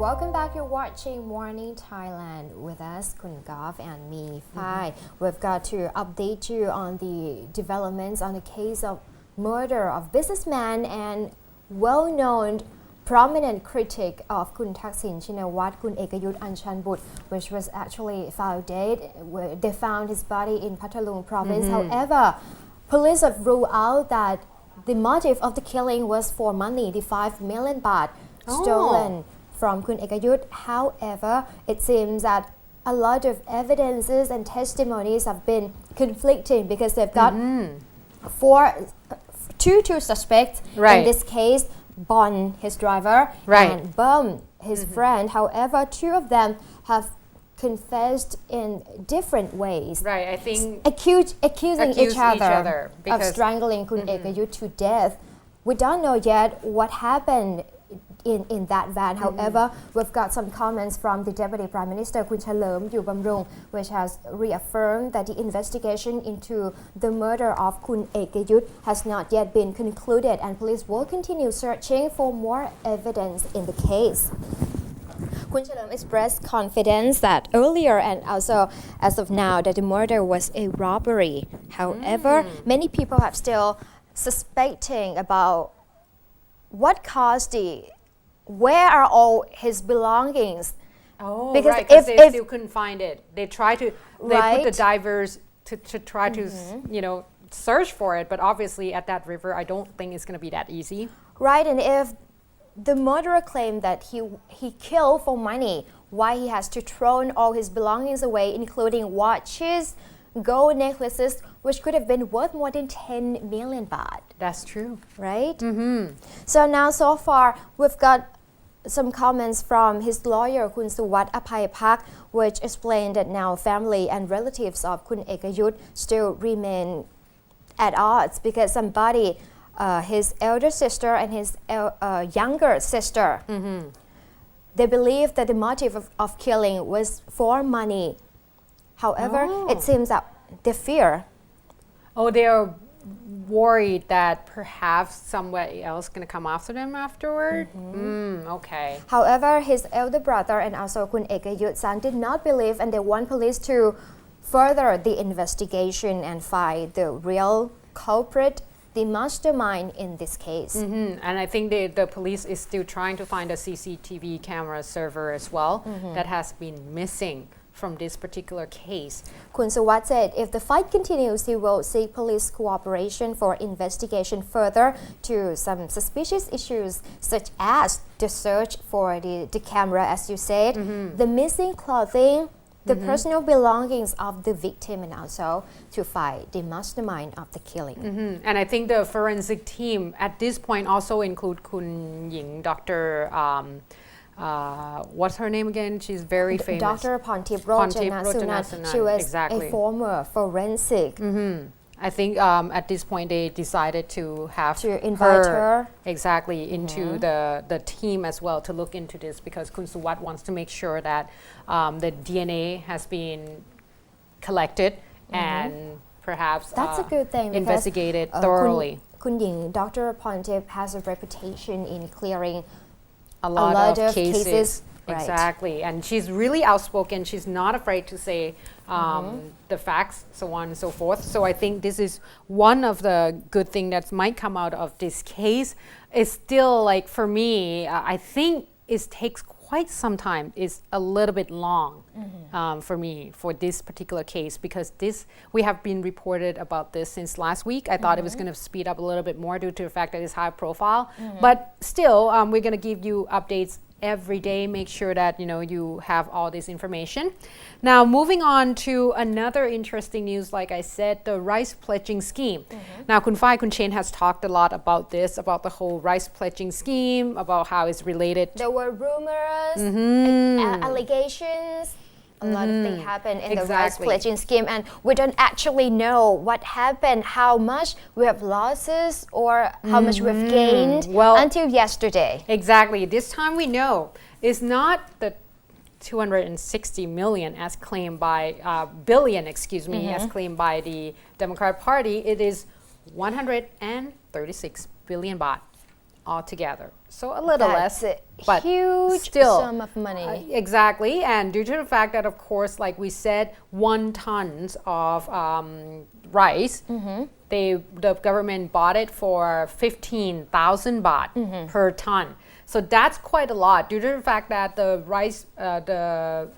welcome back. You're watching Morning Thailand with us, Kun Golf and me, Phai. We've got to update you on the developments on the case of murder of businessman and well-known prominent critic of Kun Thaksin Shinawat, Kun Ekayut Anchanbut, which was actually found dead. They found his body in Phatthalung province. However, police have ruled out that the motive of the killing was for money, the 5 million baht stolen from Kun Ekayut. However, it seems that a lot of evidences and testimonies have been conflicting because they've got two suspects in this case. Bon, his driver, and Bum, his friend. However, two of them have confessed in different ways. Right, I think accusing each other of strangling Kun Ekayut to death. We don't know yet what happened in that van. However, we've got some comments from the Deputy Prime Minister Kun Chalerm Yubamrung, which has reaffirmed that the investigation into the murder of Kun Ekayut has not yet been concluded and police will continue searching for more evidence in the case. Kun Chalerm expressed confidence that earlier and also as of now that the murder was a robbery. However, many people have still suspecting about what caused where are all his belongings? Because if they still couldn't find it, they put the divers to try to search for it, but obviously at that river I don't think it's going to be that easy. Right, and if the murderer claimed that he killed for money, why he has to throw all his belongings away, including watches, gold necklaces, which could have been worth more than 10 million baht. That's true. Right? So now, so far, we've got some comments from his lawyer, Kun Suwat Apaipak, which explained that now family and relatives of Kun Ekayut still remain at odds because somebody, his elder sister and his younger sister, they believe that the motive of killing was for money. However, it seems that they fear. They are worried that perhaps somebody else going to come after them afterward? Okay. However, his elder brother and also Kun Ekayut son did not believe and they want police to further the investigation and find the real culprit, the mastermind in this case. And I think the police is still trying to find a CCTV camera server as well that has been missing from this particular case. Kun Suwat said if the fight continues, he will seek police cooperation for investigation further to some suspicious issues such as the search for the camera, as you said, the missing clothing, the personal belongings of the victim, and also to find the mastermind of the killing. And I think the forensic team at this point also include Kun Ying, Dr. What's her name again? She's very famous. Dr. Pontip Rojanasunat. She was a former forensic. I think at this point they decided to invite her exactly into the team as well to look into this because Kun Suwat wants to make sure that the DNA has been collected and perhaps that's a good thing investigated thoroughly. Kun Ying, Dr. Pontip has a reputation in clearing a lot of cases. Exactly, and she's really outspoken. She's not afraid to say the facts, so on and so forth. So I think this is one of the good things that might come out of this case. It's still like, for me, I think it takes quite some time. It's a little bit long for me for this particular case because we have been reported about this since last week. I thought it was going to speed up a little bit more due to the fact that it's high profile, but still we're going to give you updates every day. Make sure that you have all this information. Now moving on to another interesting news, like I said, the rice pledging scheme. Now Kun Phai, Kun Chen has talked a lot about this, about the whole rice pledging scheme, about how it's related. There were rumors, allegations. A lot of things happened in the rice pledging scheme, and we don't actually know what happened, how much we have losses or how much we've gained until yesterday. Exactly. This time we know it's not the 260 million as claimed by billion, as claimed by the Democratic Party. It is 136 billion baht altogether. So a little That's less, a but huge still, sum of money. Exactly, and due to the fact that, of course, like we said, 1 tons of rice, the government bought it for 15,000 baht per ton. So that's quite a lot due to the fact that the rice, the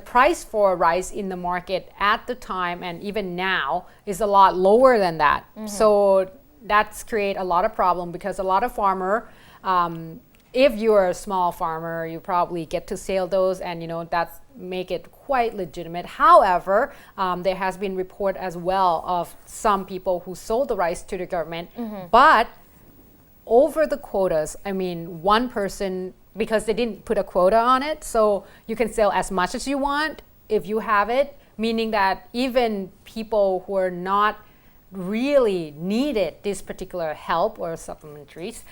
price for rice in the market at the time and even now is a lot lower than that. So that's create a lot of problem because a lot of farmer, if you're a small farmer, you probably get to sell those, and that's make it quite legitimate. However, there has been report as well of some people who sold the rice to the government, but over the quotas. I mean, one person, because they didn't put a quota on it, so you can sell as much as you want if you have it, meaning that even people who are not really needed this particular help or supplementaries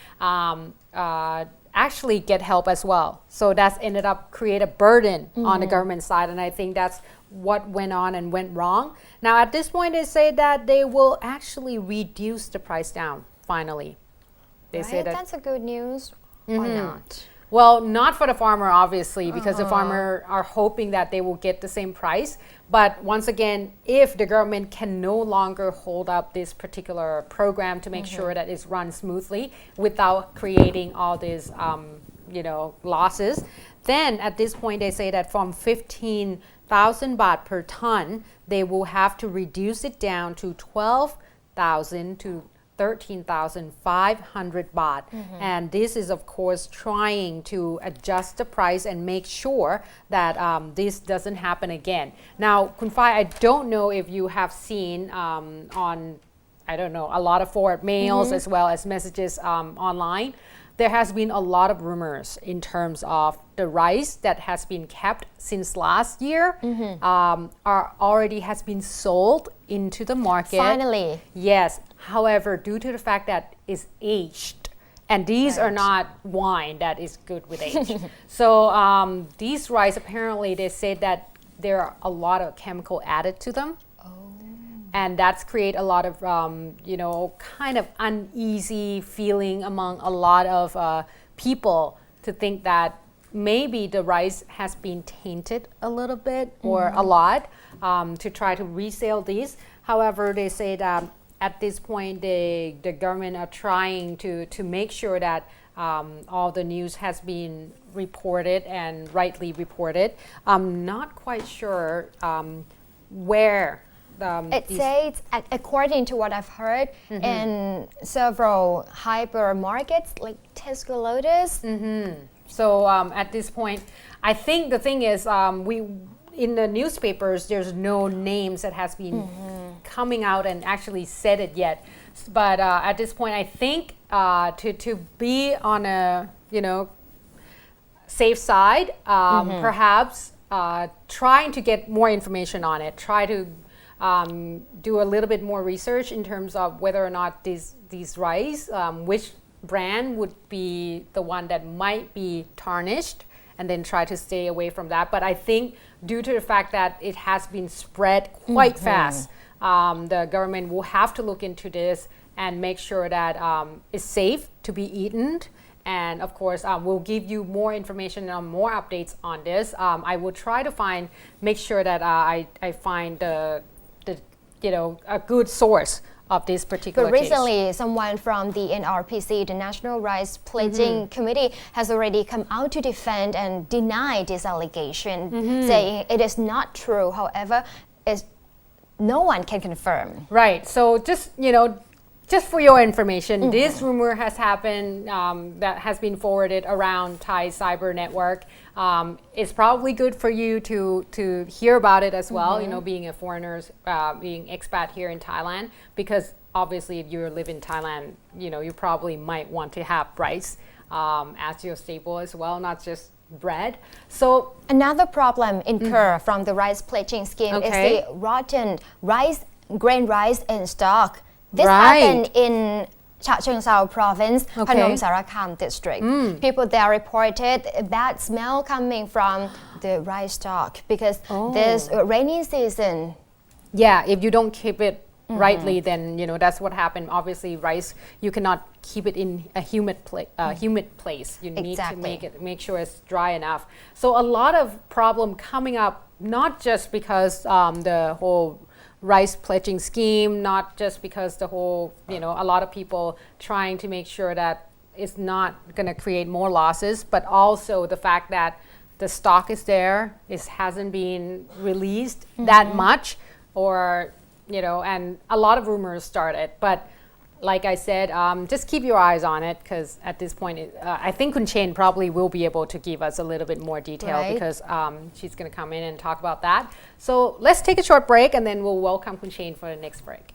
actually get help as well. So that's ended up create a burden on the government side, and I think that's what went on and went wrong. Now at this point they say that they will actually reduce the price down finally. They say that that's a good news or not? Well, not for the farmer, obviously, because the farmer are hoping that they will get the same price. But once again, if the government can no longer hold up this particular program to make sure that it's run smoothly without creating all these, losses, then at this point they say that from 15,000 baht per ton, they will have to reduce it down to 12,000 to 13,500 baht. And this is, of course, trying to adjust the price and make sure that this doesn't happen again. Now, Kun Phai, I don't know if you have seen on, I don't know, a lot of forward mails as well as messages online. There has been a lot of rumors in terms of the rice that has been kept since last year already has been sold into the market. Finally. Yes. However, due to the fact that it's aged, and these are not wine that is good with age. So these rice, apparently they say that there are a lot of chemical added to them. And that's create a lot of, kind of uneasy feeling among a lot of people to think that maybe the rice has been tainted a little bit or a lot to try to resell these. However, they say that at this point, the government are trying to make sure that all the news has been reported and rightly reported. I'm not quite sure where it says, according to what I've heard, in several hypermarkets like Tesco, Lotus. So at this point, I think the thing is, in the newspapers, there's no names that has been coming out and actually said it yet. But at this point, I think to be on a safe side, perhaps trying to get more information on it, try to do a little bit more research in terms of whether or not these rice, which brand would be the one that might be tarnished, and then try to stay away from that. But I think due to the fact that it has been spread quite fast, the government will have to look into this and make sure that it's safe to be eaten. And of course, we'll give you more information and more updates on this. I will try to make sure that I find a good source of this particular case. But recently, someone from the NRPC, the National Rice Pledging Committee, has already come out to defend and deny this allegation, saying it is not true. However, no one can confirm. Right. So just for your information, this rumor has happened that has been forwarded around Thai cyber network. It's probably good for you to hear about it as well, being a foreigner, being expat here in Thailand, because obviously if you live in Thailand, you probably might want to have rice as your staple as well, not just bread. So another problem incur from the rice pledging scheme is the rotten grain rice in stock. This happened in Cha Cheong Sao province, Phnom Sarakham district. People there reported a bad smell coming from the rice stock because this rainy season. Yeah, if you don't keep it rightly, then that's what happened. Obviously, rice you cannot keep it in a humid place. You need to make sure it's dry enough. So a lot of problem coming up, not just because the whole rice pledging scheme, not just because the whole a lot of people trying to make sure that it's not going to create more losses, but also the fact that the stock is there, it hasn't been released that much, or and a lot of rumors started. But like I said, just keep your eyes on it, because at this point, I think Kun Chen probably will be able to give us a little bit more detail, because she's going to come in and talk about that. So let's take a short break, and then we'll welcome Kun Chen for the next break.